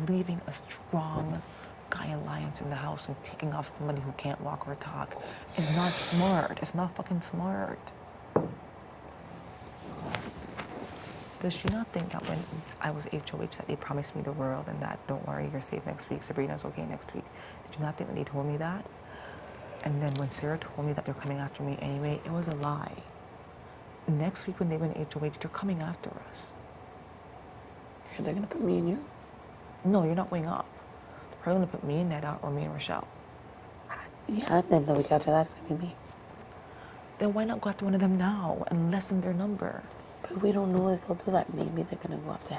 Leaving a strong guy alliance in the house and taking off somebody who can't walk or talk is not smart. It's not fucking smart. Does she not think that when I was HOH that they promised me the world and that don't worry, you're safe next week, Sabrina's okay next week? Did you not think that they told me that? And then when Sarah told me that they're coming after me anyway, it was a lie. Next week when they win HOH, they're coming after us. Are they going to put me in you? No, you're not going up. They're probably going to put me in Netta or me and Rochelle. Yeah, then the week after that, it's going to be me. Then why not go after one of them now and lessen their number? But we don't know if they'll do that. Maybe they're going to go after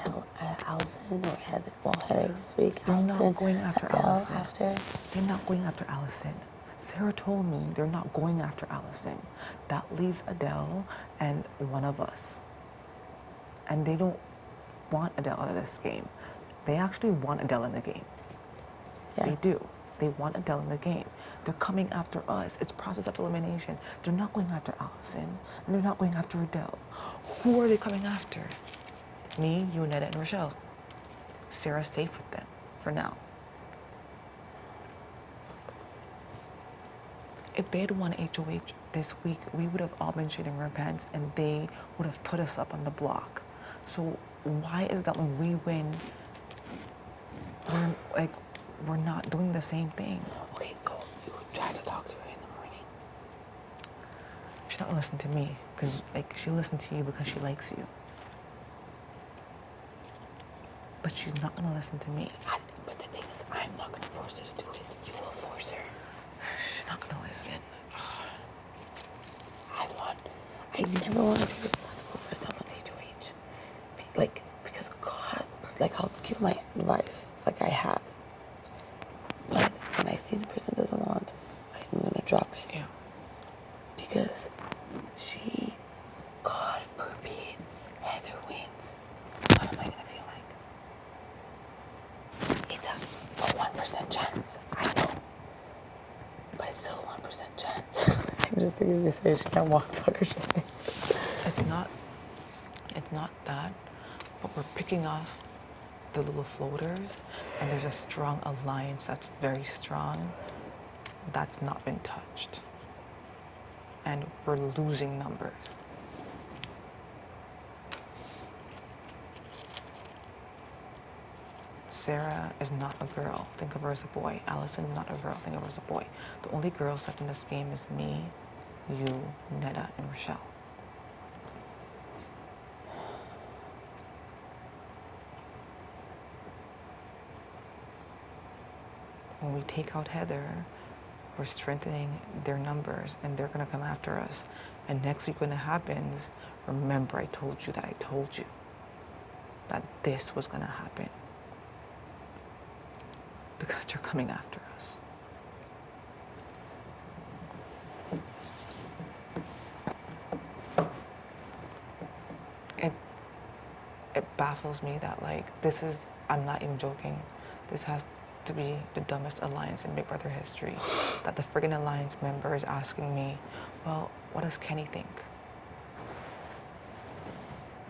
Allison or Heather. Well, Heather this week. They're Allison, not going after Adele Allison. after. They're not going after Allison. Sarah told me they're not going after Allison. That leaves Adele and one of us. And they don't want Adele out of this game. They actually want Adele in the game. Yeah. They do. They want Adele in the game. They're coming after us. It's process of elimination. They're not going after Allison, and they're not going after Adele. Who are they coming after? Me, you, Netta, and Rochelle. Sarah's safe with them for now. If they had won HOH this week, we would have all been shitting our pants, and they would have put us up on the block. So why is that when we win, we're not doing the same thing? Okay, so you try to talk to her in the morning. She's not gonna listen to me, because she'll listen to you because she likes you. But she's not gonna listen to me. But the thing is, I'm not going to force her to do it. You will force her. She's not gonna listen. I never want to be responsible for someone's HOH. Like, drop it. Yeah. Because she, God forbid, Heather wins. What am I gonna feel like? It's a 1% chance. I know. But it's still a 1% chance. I'm just thinking you say she can't walk, talk, or just say. It's not that, but we're picking off the little floaters, and there's a strong alliance that's very strong that's not been touched. And we're losing numbers. Sarah is not a girl. Think of her as a boy. Allison is not a girl. Think of her as a boy. The only girls left in this game is me, you, Netta, and Rochelle. When we take out Heather, we're strengthening their numbers, and they're gonna come after us. And next week when it happens, remember I told you that this was gonna happen. Because they're coming after us. It baffles me that, like, this is, I'm not even joking, this has to be the dumbest alliance in Big Brother history. That the friggin' alliance member is asking me, well, what does Kenny think?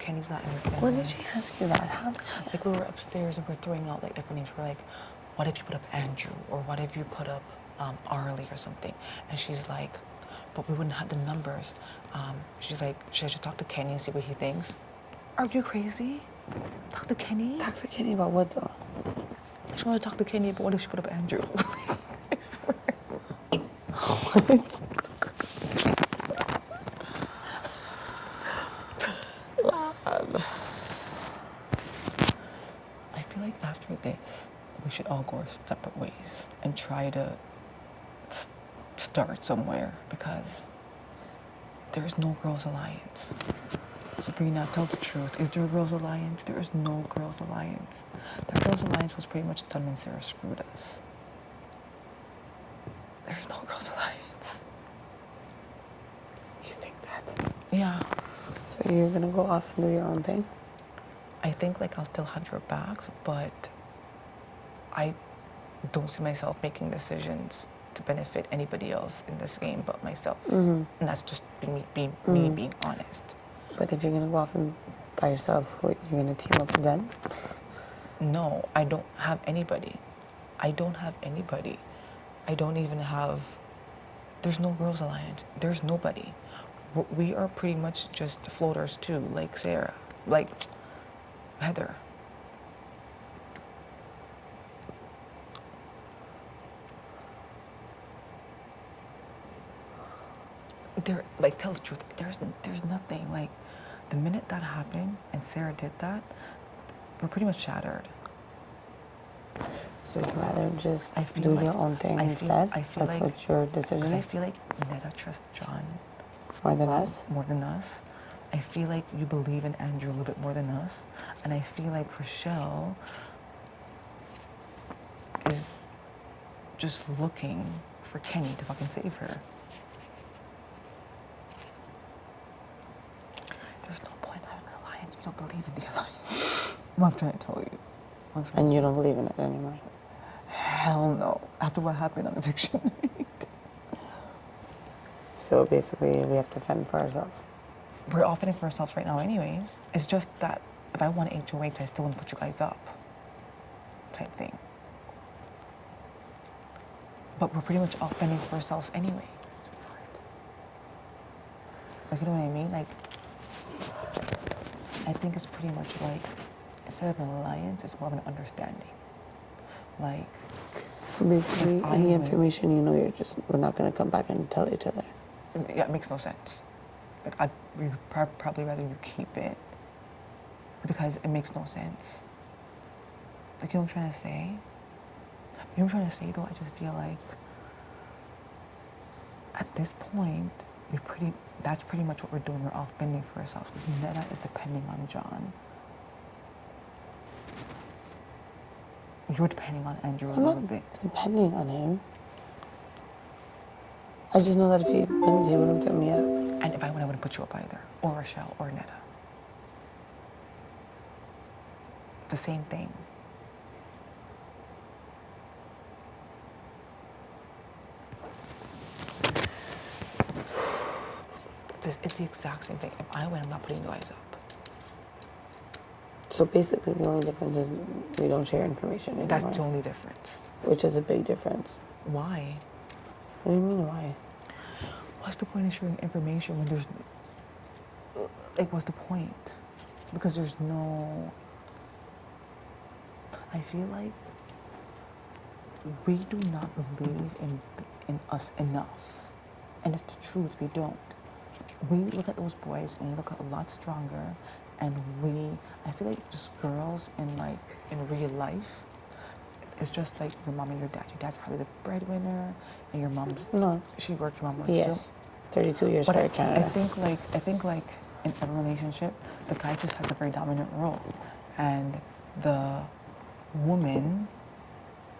Kenny's not in the When did she ask you that? How did she? Like, we were upstairs and we're throwing out, like, different names. We're like, what if you put up Andrew? Or what if you put up Arlie or something? And she's like, but we wouldn't have the numbers. She's like, should I just talk to Kenny and see what he thinks? Are you crazy? Talk to Kenny? Talk to Kenny about what though? I just want to talk to Kenny, but what if she put up Andrew? I swear. I feel like after this, we should all go our separate ways and try to start somewhere, because there's no Girls Alliance. Sabrina, tell the truth. Is there a Girls Alliance? There is no Girls Alliance. The Girls Alliance was pretty much done when Sarah screwed us. There's no Girls Alliance. You think that? Yeah. So you're gonna go off and do your own thing? I think, like, I'll still have your backs, but I don't see myself making decisions to benefit anybody else in this game but myself. Mm-hmm. And that's just me being honest. But if you're gonna go off and by yourself, what, you're gonna team up with them? No, I don't have anybody. I don't even have, there's no Girls Alliance. There's nobody. We are pretty much just floaters too, like Sarah, like Heather. Like, tell the truth, there's nothing. Like, the minute that happened and Sarah did that, we're pretty much shattered. So you'd rather just I feel do like- your own thing I feel- instead? I feel That's like- what your decision Because I is? feel like Netta trusts John More than us? more than us. I feel like you believe in Andrew a little bit more than us. And I feel like Rochelle is just looking for Kenny to fucking save her. There's no point in having an alliance if you don't believe in the alliance. What I'm trying to tell you. And you don't believe in it anymore? Hell no. After what happened on eviction night. So basically, we have to fend for ourselves. We're all fitting for ourselves right now anyways. It's just that if I want HOH, I still want to put you guys up. Type thing. But we're pretty much all fending for ourselves anyway. Like, you know what I mean? Like, I think it's pretty much like, instead of an alliance, it's more of an understanding. Like, So basically, If I any win- information you know, we're not gonna come back and tell each other. yeah, it makes no sense. Like, I'd probably rather you keep it, because it makes no sense. Like, you know what I'm trying to say? You know what I'm trying to say, though? I just feel like, at this point, that's pretty much what we're doing. We're all bending for ourselves, because Netta is depending on John. You're depending on Andrew a I'm little not bit. depending on him. I just know that if he wins, he wouldn't put me up. And if I win, I wouldn't put you up either. Or Rochelle or Netta. The same thing. It's the exact same thing. If I win, I'm not putting you guys up. So basically, the only difference is we don't share information anymore. That's the only difference. Which is a big difference. Why? What do you mean, why? What's the point of sharing information when there's... Like, what's the point? Because there's no... I feel like we do not believe in us enough. And it's the truth, we don't. We look at those boys and they look a lot stronger, and I feel like just girls in real life, it's just like your mom and your dad. Your dad's probably the breadwinner, and your mom's... No. She works, your mom works Yes. too. 32 years But for I Canada. think like in a relationship, the guy just has a very dominant role, and the woman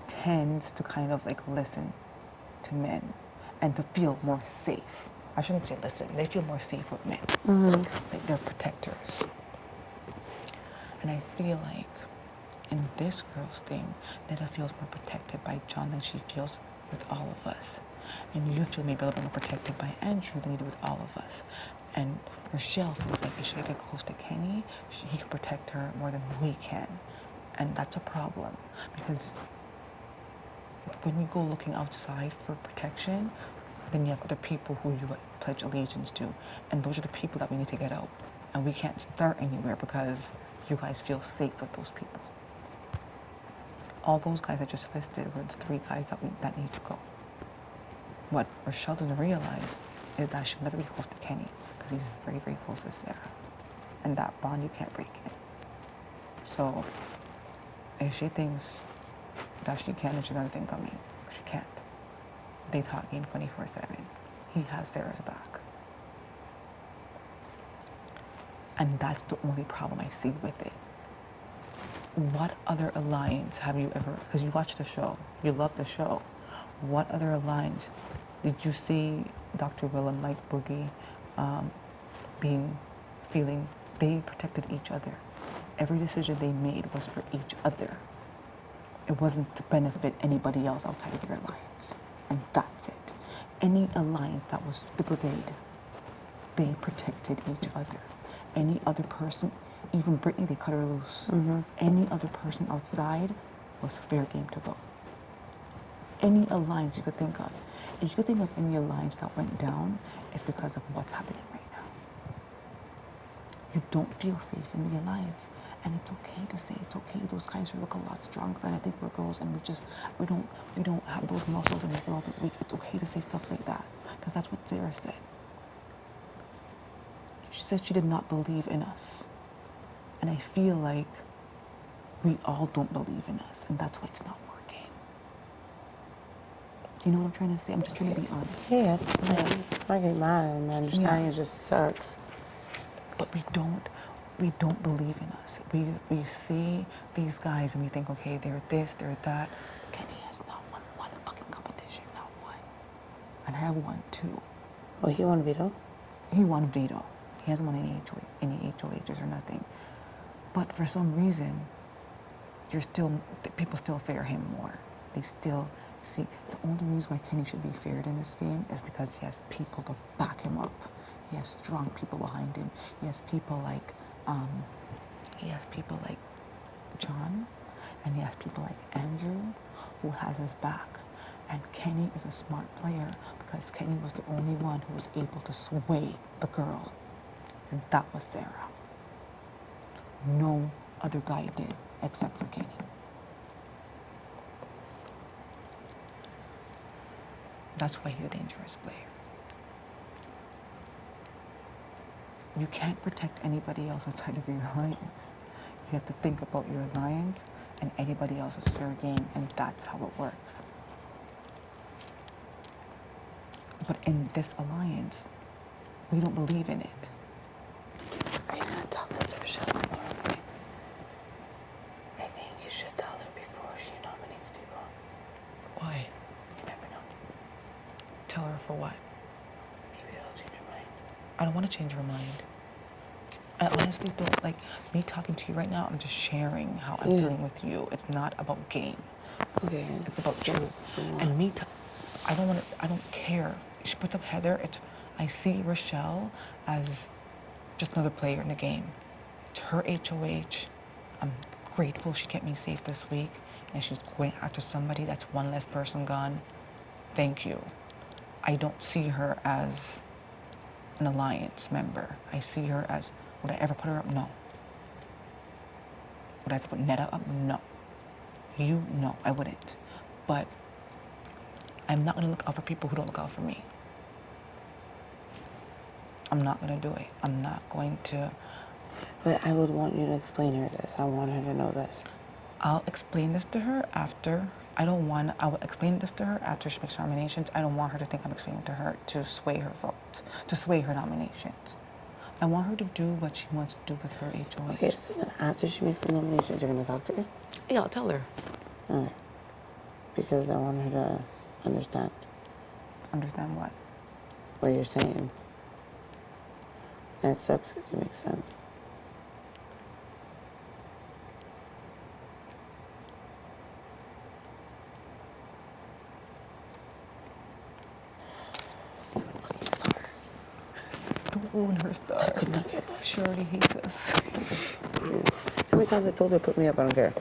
tends to kind of like listen to men and to feel more safe. I shouldn't say listen, they feel more safe with men. Like they're protectors. And I feel like in this girl's thing, Netta feels more protected by John than she feels with all of us. And you feel maybe a little bit more protected by Andrew than you do with all of us. And Rochelle feels like if she get close to Kenny, he can protect her more than we can. And that's a problem, because when you go looking outside for protection, then you have other people who you pledge allegiance to. And those are the people that we need to get out. And we can't start anywhere because you guys feel safe with those people. All those guys I just listed were the 3 guys that need to go. What Rochelle doesn't realize is that she'll never be close to Kenny because he's very, very close to Sarah. And that bond you can't break it. So if she thinks that she can, then she's gonna think, she can't. They talk game 24/7. He has Sarah's back. And that's the only problem I see with it. What other alliance have you ever, because you watch the show, you love the show, what other alliance did you see Dr. Will and Mike Boogie feeling they protected each other? Every decision they made was for each other. It wasn't to benefit anybody else outside of their alliance. And that's it. Any alliance that was the brigade, they protected each other. Any other person, even Brittany, they cut her loose. Any other person outside was fair game to go. Any alliance you could think of. If you could think of any alliance that went down, it's because of what's happening right now. You don't feel safe in the alliance. And it's okay to say it's okay. Those guys look a lot stronger, and I think we're girls, and we don't have those muscles, and we feel a bit weak. It's okay to say stuff like that, because that's what Sarah said. She said she did not believe in us, and I feel like we all don't believe in us, and that's why it's not working. You know what I'm trying to say? I'm just trying to be honest. Yeah, I get mad and I understand. It just sucks. But we don't believe in us. We see these guys and we think, okay, they're this, they're that. Kenny has not won one fucking competition, not one. And I have won 2. Oh, he won veto? He won veto. He hasn't won any HOHs or nothing. But for some reason, people still fear him more. They still see, the only reason why Kenny should be feared in this game is because he has people to back him up. He has strong people behind him. He has people like John, and he has people like Andrew, who has his back. And Kenny is a smart player because Kenny was the only one who was able to sway the girl, and that was Sarah. No other guy did except for Kenny. That's why he's a dangerous player. You can't protect anybody else outside of your alliance. You have to think about your alliance and anybody else is fair game, and that's how it works. But in this alliance, we don't believe in it. Are you gonna tell this to Rochelle tomorrow, right? I think you should tell her before she nominates people. Why? You never know. Tell her for what? Maybe I'll change your mind. I don't want to change her mind. I honestly don't. Like, me talking to you right now, I'm just sharing how I'm feeling with you. It's not about game. Okay. It's about so, you. So what? And me, I don't care. She puts up Heather. I see Rochelle as just another player in the game. It's her HOH. I'm grateful she kept me safe this week. And she's going after somebody. That's one less person gone. Thank you. I don't see her as an alliance member. I see her as, would I ever put her up? No. Would I ever put Netta up? No. You, no, I wouldn't. But I'm not gonna look out for people who don't look out for me. I'm not gonna do it. I'm not going to. But I would want you to explain her this. I want her to know this. I'll explain this to her after. I will explain this to her after she makes her nominations. I don't want her to think I'm explaining to her to sway her vote, to sway her nominations. I want her to do what she wants to do with her HOH. Okay, so then after she makes the nominations, you're going to talk to her? Yeah, I'll tell her. All right. Because I want her to understand Understand what? what you're saying. And it sucks because you make sense. Don't ruin her star. I could not get it. She already hates us. How many times I told her to put me up? I don't care.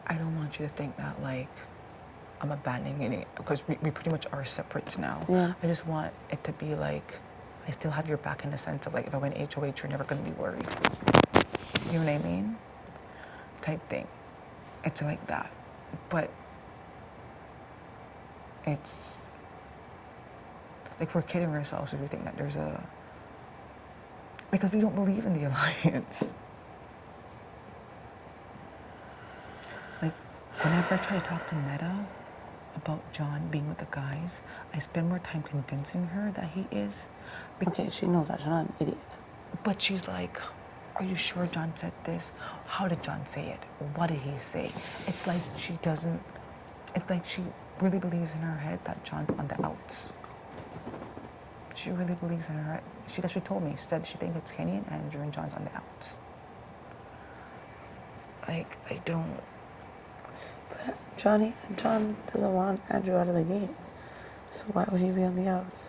I don't want you to think that, like, I'm abandoning it, because we pretty much are separates now. Yeah. I just want it to be like, I still have your back in the sense of, like, if I win HOH, you're never going to be worried. You know what I mean? Type thing. It's like that. But it's like we're kidding ourselves if we think that there's a, because we don't believe in the alliance. Like, whenever I try to talk to Netta about John being with the guys, I spend more time convincing her that he is. Okay, she knows that. She's not an idiot. But she's like, are you sure John said this? How did John say it? What did he say? It's like she doesn't, it's like she really believes in her head that John's on the outs. She really believes in her head. She actually told me, she said she thinks it's Kenny and Andrew and John's on the outs. Like, I don't. But John doesn't want Andrew out of the game. So why would he be on the outs?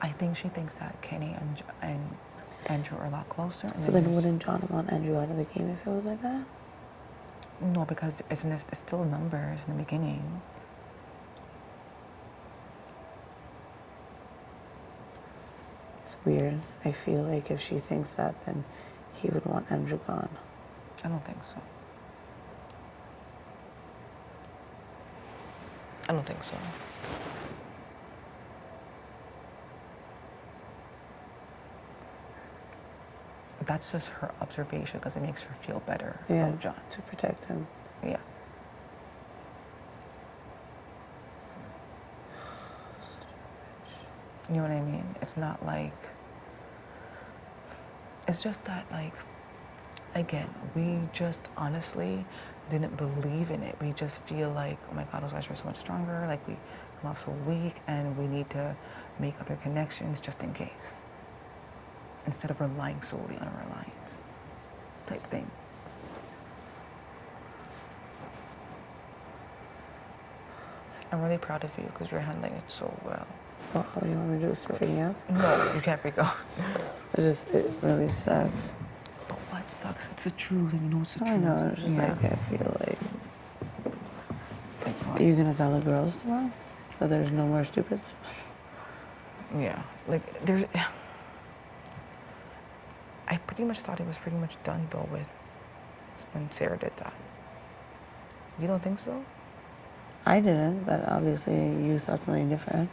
I think she thinks that Kenny and Andrew are a lot closer. And So then wouldn't John want Andrew out of the game if it was like that? No, because it's still numbers in the beginning. It's weird. I feel like if she thinks that, then he would want Andrew gone. I don't think so. I don't think so. That's just her observation because it makes her feel better about John. To protect him. Yeah. You know what I mean? It's not like, it's just that, like, again, we just honestly didn't believe in it. We just feel like, oh my God, those guys are so much stronger. Like, we come off so weak and we need to make other connections just in case, instead of relying solely on our alliance type thing. I'm really proud of you because you're handling it so well. Well, what do you want me to do? Start freaking out? No, you can't freak out. It really sucks. But what sucks? It's the truth, and you know it's the truth. I know, it's just like, I feel like... Are you gonna tell the girls tomorrow that there's no more stupids? Yeah, like, there's... I pretty much thought it was pretty much done, though, with when Sarah did that. You don't think so? I didn't, but obviously you thought something different.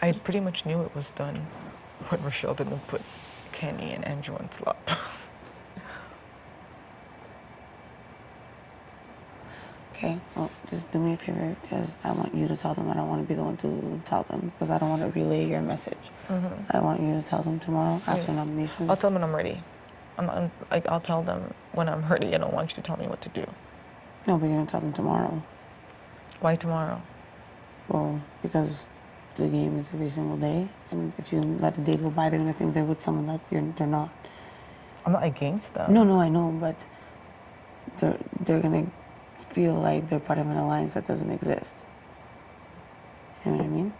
I pretty much knew it was done when Rochelle didn't put Kenny and Andrew on slop. Okay, well, just do me a favor because I want you to tell them. I don't want to be the one to tell them because I don't want to relay your message. I want you to tell them tomorrow after nominations. I'll tell them when I'm ready. I'll tell them when I'm ready. I don't want you to tell me what to do. No, but you're going to tell them tomorrow. Why tomorrow? Well, because the game is every single day, and if you let a day go by, they're going to think they're with someone that they're not. I'm not against them. No, I know, but they're going to feel like they're part of an alliance that doesn't exist. You know what I mean?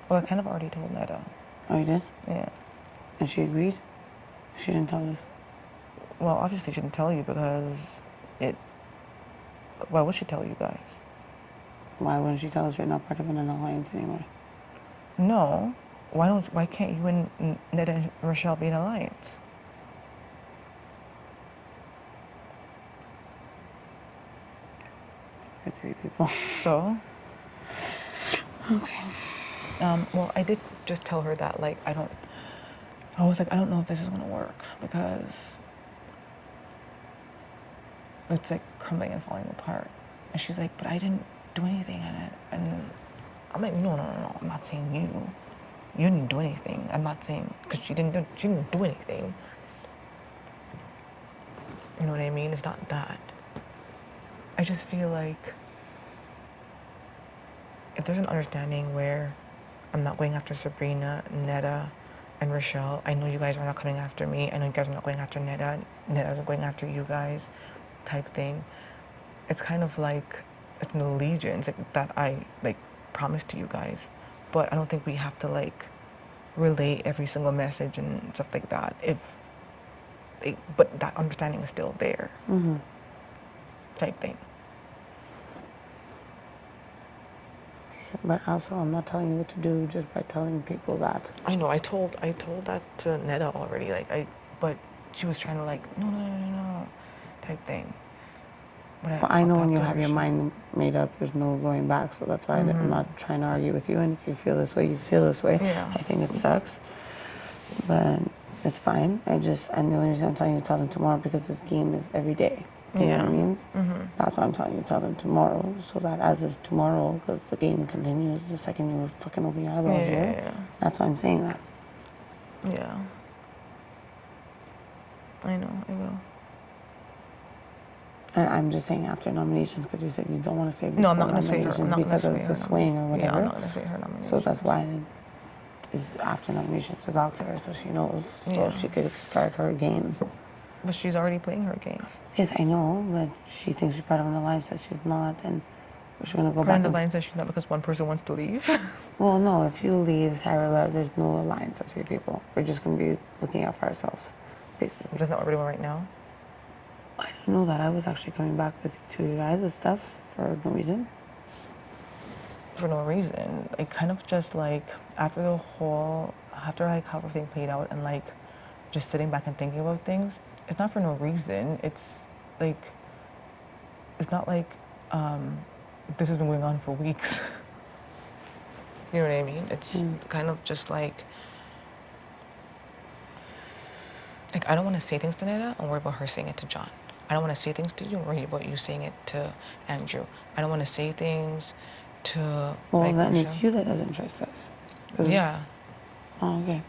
Well, I kind of already told Netta. Oh, you did? Yeah. And she agreed? She didn't tell us. Well, obviously she didn't tell you because why would she tell you guys? Why wouldn't she tell us you're not part of an alliance anymore? No. Why can't you and Netta and Rochelle be an alliance? For 3 people. So? Okay. Well, I did just tell her that, like, I was like, I don't know if this is gonna work because it's like crumbling and falling apart. And she's like, but I didn't do anything in it. And I'm like, no, I'm not saying you. You didn't do anything. I'm not saying, because she didn't do anything. You know what I mean? It's not that. I just feel like if there's an understanding where I'm not going after Sabrina, Netta, and Rochelle, I know you guys are not coming after me. I know you guys are not going after Netta. Netta's not going after you guys, type thing. It's kind of like it's an allegiance that I promised to you guys, but I don't think we have to relay every single message and stuff like that. But that understanding is still there, type thing. But also, I'm not telling you what to do just by telling people that. I know. I told that to Netta already. But she was trying to no, type thing. But I know when you have your mind made up, there's no going back. So that's why I'm not trying to argue with you. And if you feel this way, you feel this way. Yeah. I think it sucks, but it's fine. And the only reason I'm telling you to tell them tomorrow because this game is every day. You know what I mean? That's why I'm telling you to tell them tomorrow, so that as is tomorrow, because the game continues the second you fucking open your eyeballs here. Yeah. That's why I'm saying that. Yeah. I know. I will. And I'm just saying after nominations because you said you don't want to say before No, I'm not going to sway her. nominations because of the swing or whatever. Yeah, I'm not going to sway her nominations. So that's why it's after nominations to talk to her so she knows, so she could start her game. But she's already playing her game. Yes, I know, but she thinks she's part of an alliance that she's not, and we're going to go back. Part of the alliance that she's not because one person wants to leave. Well, no, if you leave, Sarah, there's no alliance of 3 people. We're just going to be looking out for ourselves, basically. That's not what we're doing right now. I didn't know that. I was actually coming back to you guys with stuff for no reason. For no reason. Kind of just after how everything played out and just sitting back and thinking about things, it's not for no reason. It's it's not this has been going on for weeks. You know what I mean? It's kind of just I don't want to say things to Neda and worry about her saying it to John. I don't want to say things to you and worry about you saying it to Andrew. I don't want to say things to then it's you that doesn't trust us. Yeah. Oh, okay.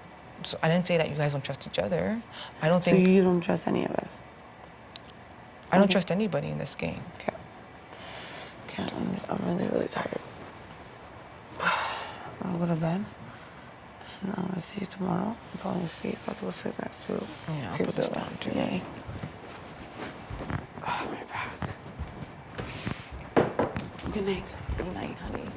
So I didn't say that you guys don't trust each other. I don't think... So you don't trust any of us? I don't trust anybody in this game. Okay. I'm really, really tired. I'll go to bed. And I'm going to see you tomorrow. I'm falling asleep. I have to go sleep next to Yeah, I'll put this down too. Yay. Oh, my back. Good night. Good night, honey.